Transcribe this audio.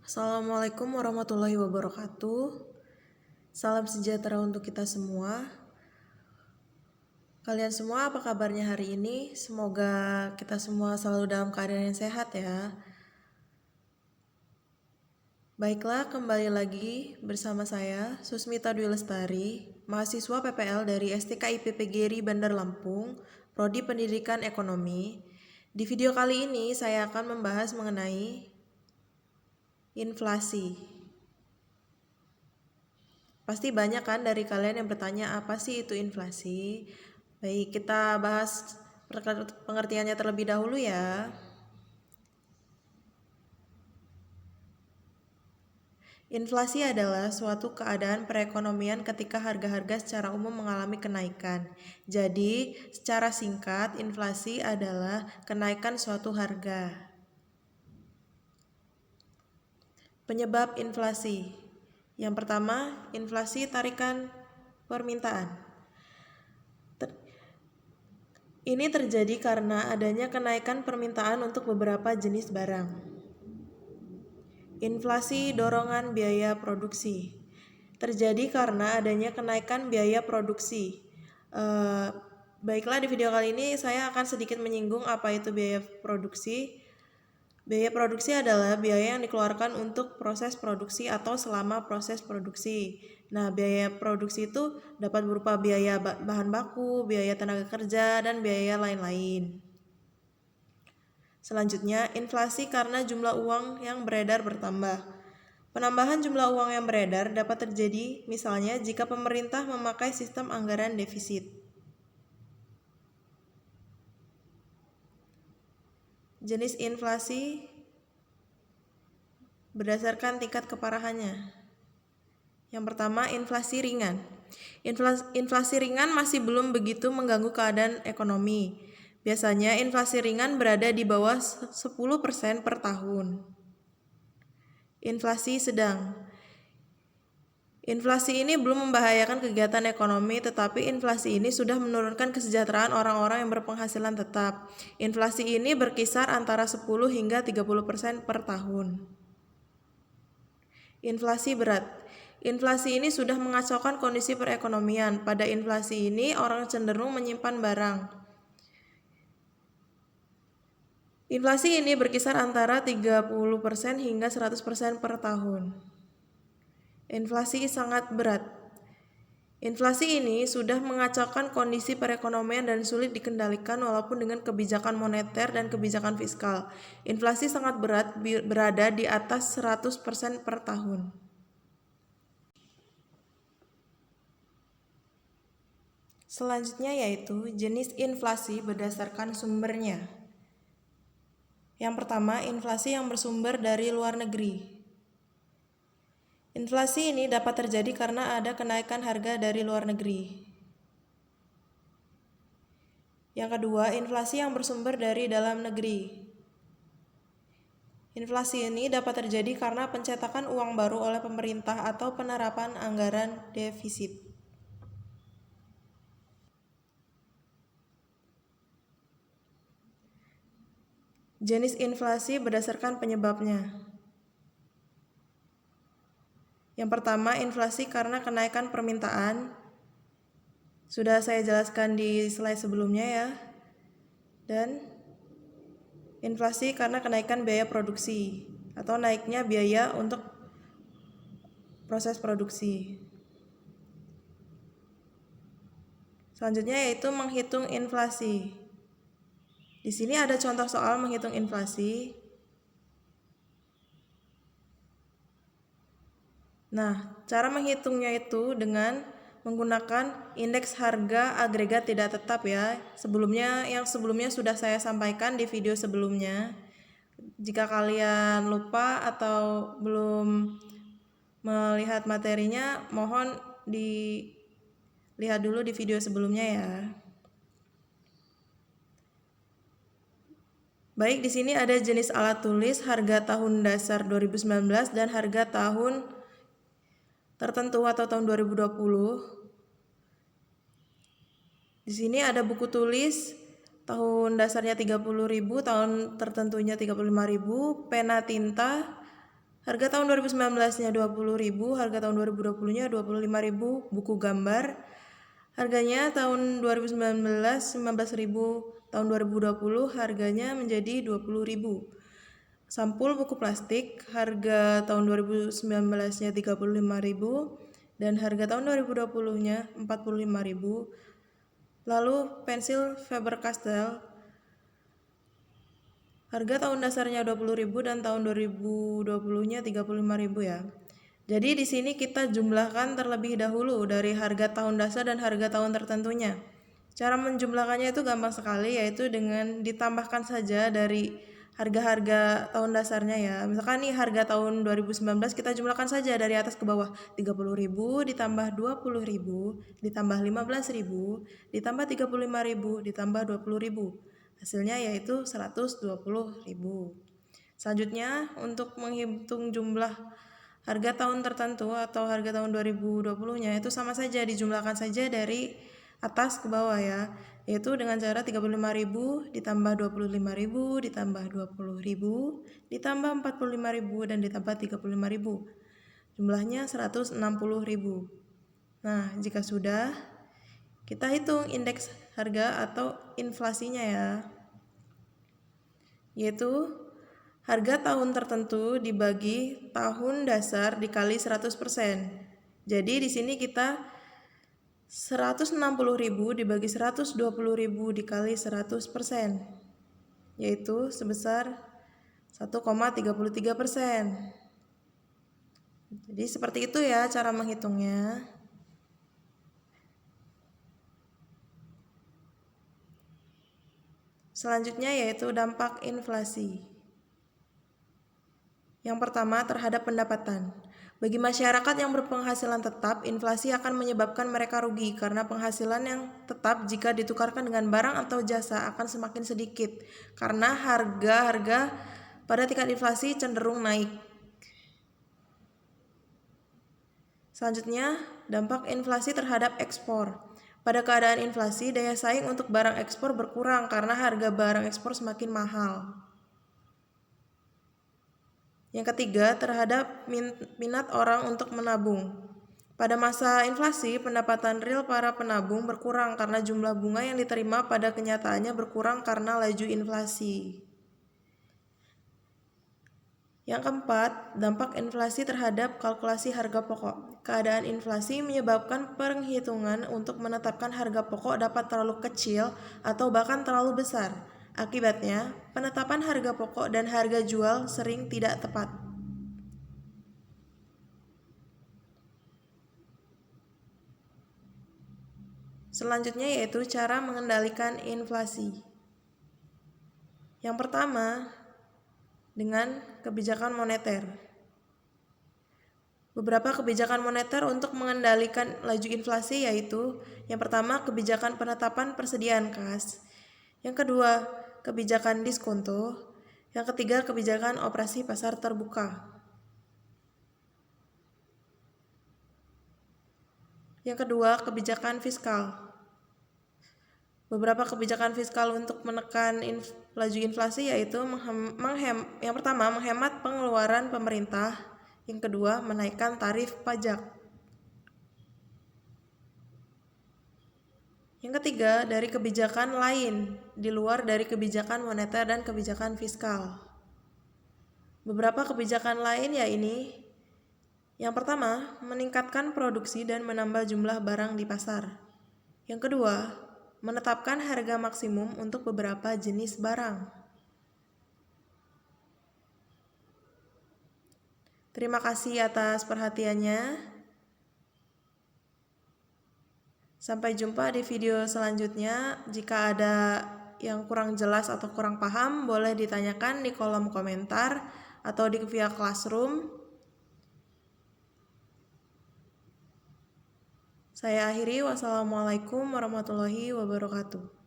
Assalamualaikum warahmatullahi wabarakatuh. Salam sejahtera untuk kita semua. Kalian semua apa kabarnya hari ini? Semoga kita semua selalu dalam keadaan yang sehat ya. Baiklah, kembali lagi bersama saya Susmita Dwi Lestari, mahasiswa PPL dari STK IPP Geri Bandar Lampung, Prodi Pendidikan Ekonomi. Di video kali ini saya akan membahas mengenai inflasi. Pasti banyak kan dari kalian yang bertanya apa sih itu inflasi? Baik, kita bahas pengertiannya terlebih dahulu ya. Inflasi adalah suatu keadaan perekonomian ketika harga-harga secara umum mengalami kenaikan. Jadi, secara singkat, inflasi adalah kenaikan suatu harga. Penyebab inflasi. Yang pertama, inflasi tarikan permintaan. Ini terjadi karena adanya kenaikan permintaan untuk beberapa jenis barang. Inflasi dorongan biaya produksi. Terjadi karena adanya kenaikan biaya produksi. Baiklah, di video kali ini saya akan sedikit menyinggung apa itu biaya produksi. Biaya produksi adalah biaya yang dikeluarkan untuk proses produksi atau selama proses produksi. Nah, biaya produksi itu dapat berupa biaya bahan baku, biaya tenaga kerja, dan biaya lain-lain. Selanjutnya, inflasi karena jumlah uang yang beredar bertambah. Penambahan jumlah uang yang beredar dapat terjadi misalnya jika pemerintah memakai sistem anggaran defisit. Jenis inflasi berdasarkan tingkat keparahannya. Yang pertama, inflasi ringan. Inflasi ringan masih belum begitu mengganggu keadaan ekonomi. Biasanya inflasi ringan berada di bawah 10% per tahun. Inflasi sedang. Inflasi ini belum membahayakan kegiatan ekonomi, tetapi inflasi ini sudah menurunkan kesejahteraan orang-orang yang berpenghasilan tetap. Inflasi ini berkisar antara 10 hingga 30% per tahun. Inflasi berat. Inflasi ini sudah mengacaukan kondisi perekonomian. Pada inflasi ini, orang cenderung menyimpan barang. Inflasi ini berkisar antara 30% hingga 100% per tahun. Inflasi sangat berat. Inflasi ini sudah mengacaukan kondisi perekonomian dan sulit dikendalikan walaupun dengan kebijakan moneter dan kebijakan fiskal. Inflasi sangat berat, berada di atas 100% per tahun. Selanjutnya yaitu jenis inflasi berdasarkan sumbernya. Yang pertama, inflasi yang bersumber dari luar negeri. Inflasi ini dapat terjadi karena ada kenaikan harga dari luar negeri. Yang kedua, inflasi yang bersumber dari dalam negeri. Inflasi ini dapat terjadi karena pencetakan uang baru oleh pemerintah atau penerapan anggaran defisit. Jenis inflasi berdasarkan penyebabnya. Yang pertama, inflasi karena kenaikan permintaan. Sudah saya jelaskan di slide sebelumnya ya. Dan inflasi karena kenaikan biaya produksi atau naiknya biaya untuk proses produksi. Selanjutnya yaitu menghitung inflasi. Di sini ada contoh soal menghitung inflasi. Nah, cara menghitungnya itu dengan menggunakan indeks harga agregat tidak tetap ya. Yang sebelumnya sudah saya sampaikan di video sebelumnya. Jika kalian lupa atau belum melihat materinya, mohon dilihat dulu di video sebelumnya ya. Baik, di sini ada jenis alat tulis harga tahun dasar 2019 dan harga tahun tertentu atau tahun 2020. Di sini ada buku tulis tahun dasarnya 30.000, tahun tertentunya 35.000, pena tinta Harga tahun 2019-nya 20.000, harga tahun 2020-nya 25.000 buku gambar. Harganya tahun 2019 15.000, tahun 2020 harganya menjadi 20.000. Sampul buku plastik harga tahun 2019-nya 35.000 dan harga tahun 2020-nya 45.000. Lalu pensil Faber-Castell harga tahun dasarnya 20.000 dan tahun 2020-nya 35.000 ya. Jadi di sini kita jumlahkan terlebih dahulu dari harga tahun dasar dan harga tahun tertentunya. Cara menjumlahkannya itu gampang sekali, yaitu dengan ditambahkan saja dari harga-harga tahun dasarnya ya. Misalkan nih harga tahun 2019 kita jumlahkan saja dari atas ke bawah. 30.000 ditambah 20.000 ditambah 15.000 ditambah 35.000 ditambah 20.000. Hasilnya yaitu 120.000. Selanjutnya untuk menghitung jumlah harga tahun tertentu atau harga tahun 2020-nya itu sama saja, dijumlahkan saja dari atas ke bawah ya, yaitu dengan cara 35.000 ditambah 25.000 ditambah 20.000 ditambah 45.000 dan ditambah 35.000. Jumlahnya 160.000. Nah, jika sudah, kita hitung indeks harga atau inflasinya ya, yaitu harga tahun tertentu dibagi tahun dasar dikali 100%. Jadi di sini kita 160.000 dibagi 120.000 dikali 100%, yaitu sebesar 1,33%. Jadi seperti itu ya cara menghitungnya. Selanjutnya yaitu dampak inflasi. Yang pertama, terhadap pendapatan. Bagi masyarakat yang berpenghasilan tetap, inflasi akan menyebabkan mereka rugi karena penghasilan yang tetap jika ditukarkan dengan barang atau jasa akan semakin sedikit karena harga-harga pada tingkat inflasi cenderung naik. Selanjutnya, dampak inflasi terhadap ekspor. Pada keadaan inflasi, daya saing untuk barang ekspor berkurang karena harga barang ekspor semakin mahal. Yang ketiga, terhadap minat orang untuk menabung. Pada masa inflasi, pendapatan real para penabung berkurang karena jumlah bunga yang diterima pada kenyataannya berkurang karena laju inflasi. Yang keempat, dampak inflasi terhadap kalkulasi harga pokok. Keadaan inflasi menyebabkan perhitungan untuk menetapkan harga pokok dapat terlalu kecil atau bahkan terlalu besar. Akibatnya, penetapan harga pokok dan harga jual sering tidak tepat. Selanjutnya yaitu cara mengendalikan inflasi. Yang pertama, dengan kebijakan moneter. Beberapa kebijakan moneter untuk mengendalikan laju inflasi yaitu yang pertama, kebijakan penetapan persediaan kas. Yang kedua, kebijakan diskonto. Yang ketiga, kebijakan operasi pasar terbuka. Yang kedua, kebijakan fiskal. Beberapa kebijakan fiskal untuk menekan laju inflasi yaitu yang pertama, menghemat pengeluaran pemerintah. Yang kedua, menaikkan tarif pajak. Yang ketiga, dari kebijakan lain di luar dari kebijakan moneter dan kebijakan fiskal. Beberapa kebijakan lain ya ini. Yang pertama, meningkatkan produksi dan menambah jumlah barang di pasar. Yang kedua, menetapkan harga maksimum untuk beberapa jenis barang. Terima kasih atas perhatiannya. Sampai jumpa di video selanjutnya. Jika ada yang kurang jelas atau kurang paham, boleh ditanyakan di kolom komentar atau di via Classroom. Saya akhiri, wassalamualaikum warahmatullahi wabarakatuh.